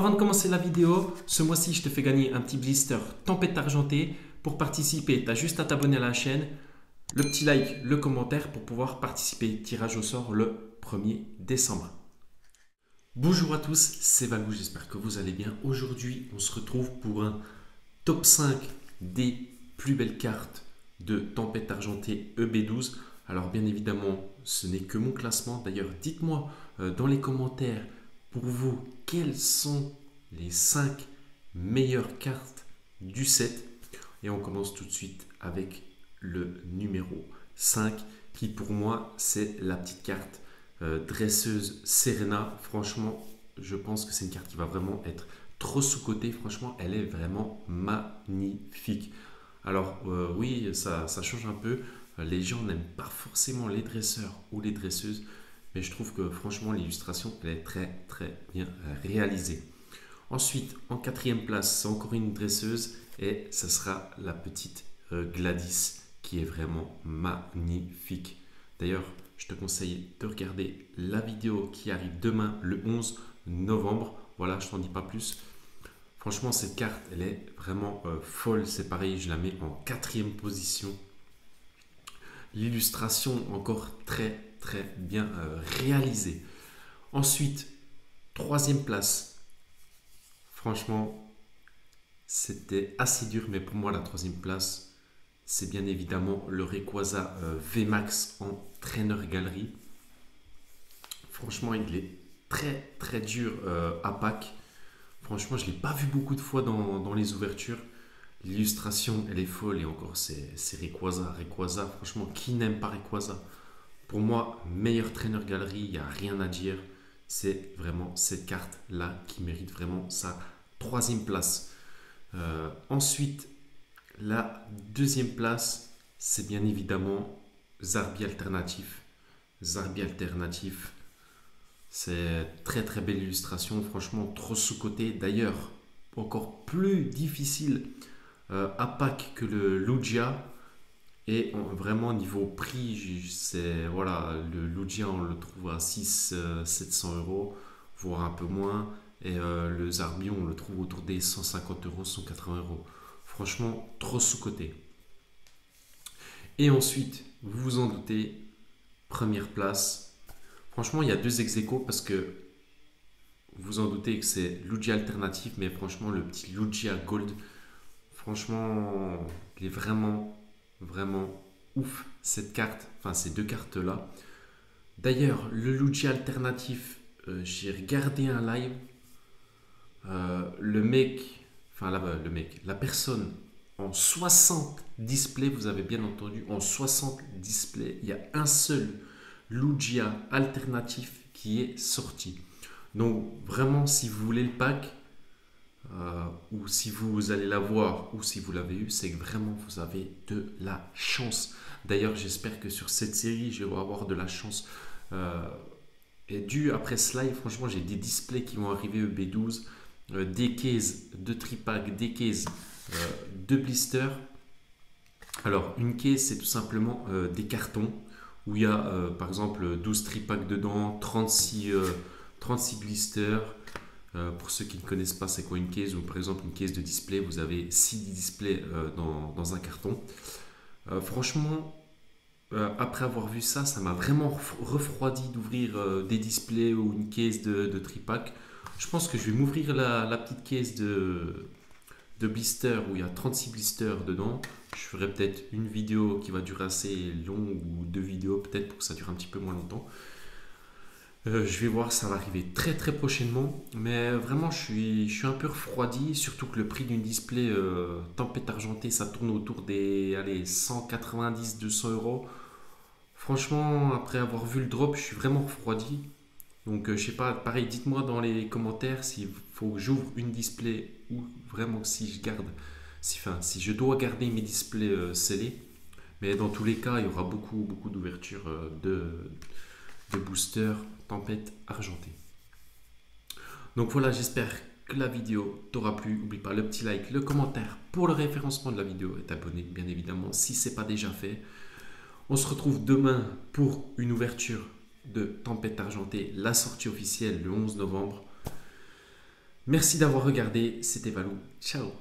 Avant de commencer la vidéo, ce mois-ci, je te fais gagner un petit blister Tempête Argentée. Pour participer, tu as juste à t'abonner à la chaîne, le petit like, le commentaire pour pouvoir participer. Tirage au sort le 1er décembre. Bonjour à tous, c'est Valou, j'espère que vous allez bien. Aujourd'hui, on se retrouve pour un top 5 des plus belles cartes de Tempête Argentée EB12. Alors bien évidemment, ce n'est que mon classement. D'ailleurs, dites-moi dans les commentaires pour vous quelles sont les 5 meilleures cartes du set. Et on commence tout de suite avec le numéro 5 qui pour moi c'est la petite carte dresseuse Serena. Franchement, je pense que c'est une carte qui va vraiment être trop sous-cotée. Franchement, elle est vraiment magnifique. Alors oui, ça change un peu. Les gens n'aiment pas forcément les dresseurs ou les dresseuses, mais je trouve que franchement l'illustration elle est très très bien réalisée. Ensuite, en quatrième place, c'est encore une dresseuse et ça sera la petite Gladys qui est vraiment magnifique. D'ailleurs, je te conseille de regarder la vidéo qui arrive demain le 11 novembre. Voilà, je t'en dis pas plus. Franchement, cette carte, elle est vraiment folle. C'est pareil, je la mets en quatrième position. L'illustration encore très très bien réalisée. Ensuite, troisième place. Franchement, c'était assez dur, mais pour moi, la troisième place, c'est bien évidemment le Rayquaza VMAX en Trainer Galerie. Franchement, il est très très dur à pack. Franchement, je ne l'ai pas vu beaucoup de fois dans les ouvertures. L'illustration, elle est folle et encore, c'est Rayquaza. Rayquaza, franchement, qui n'aime pas Rayquaza? Pour moi, meilleur Trainer Galerie, il n'y a rien à dire. C'est vraiment cette carte-là qui mérite vraiment sa troisième place. Ensuite, la deuxième place, c'est bien évidemment Zarbi Alternatif. Zarbi Alternatif, c'est très très belle illustration, franchement trop sous-coté. D'ailleurs, encore plus difficile à pack que le Lugia. Et vraiment niveau prix, c'est voilà, le Lugia on le trouve à 600-700 euros, voire un peu moins. Et le Zarbi on le trouve autour des 150 euros, 180 euros. Franchement, trop sous-coté. Et ensuite, vous vous en doutez, première place. Franchement, il y a deux ex-aequo parce que vous vous en doutez que c'est Lugia Alternatif, mais franchement, le petit Lugia Gold, franchement, il est vraiment ouf cette carte, enfin ces deux cartes là. D'ailleurs, le Lugia Alternatif, j'ai regardé un live. Le mec, enfin la personne en 60 displays, vous avez bien entendu, en 60 displays, il y a un seul Lugia Alternatif qui est sorti. Donc vraiment, si vous voulez le pack, ou si vous allez l'avoir ou si vous l'avez eu, c'est que vraiment vous avez de la chance. D'ailleurs, j'espère que sur cette série, je vais avoir de la chance. Et après ce live, franchement, j'ai des displays qui vont arriver EB12, des cases de tripack, des cases de blister. Alors, une case, c'est tout simplement des cartons où il y a par exemple 12 tripack dedans, 36 blisters. Pour ceux qui ne connaissent pas c'est quoi une case, ou par exemple une case de display, vous avez 6 displays dans un carton. Franchement, après avoir vu ça, ça m'a vraiment refroidi d'ouvrir des displays ou une case de tripack. Je pense que je vais m'ouvrir la petite case de blister où il y a 36 blisters dedans. Je ferai peut-être une vidéo qui va durer assez long ou deux vidéos peut-être pour que ça dure un petit peu moins longtemps. Je vais voir, ça va arriver très très prochainement, mais vraiment je suis un peu refroidi, surtout que le prix d'une display Tempête Argentée ça tourne autour des 190-200 euros. Franchement, après avoir vu le drop, je suis vraiment refroidi. Donc je sais pas, pareil, dites-moi dans les commentaires s'il faut que j'ouvre une display ou vraiment si je garde, si je dois garder mes displays scellés. Mais dans tous les cas, il y aura beaucoup d'ouvertures de booster Tempête Argentée. Donc voilà, j'espère que la vidéo t'aura plu. N'oublie pas le petit like, le commentaire pour le référencement de la vidéo et t'abonner bien évidemment si ce n'est pas déjà fait. On se retrouve demain pour une ouverture de Tempête Argentée, la sortie officielle le 11 novembre. Merci d'avoir regardé, c'était Valou. Ciao.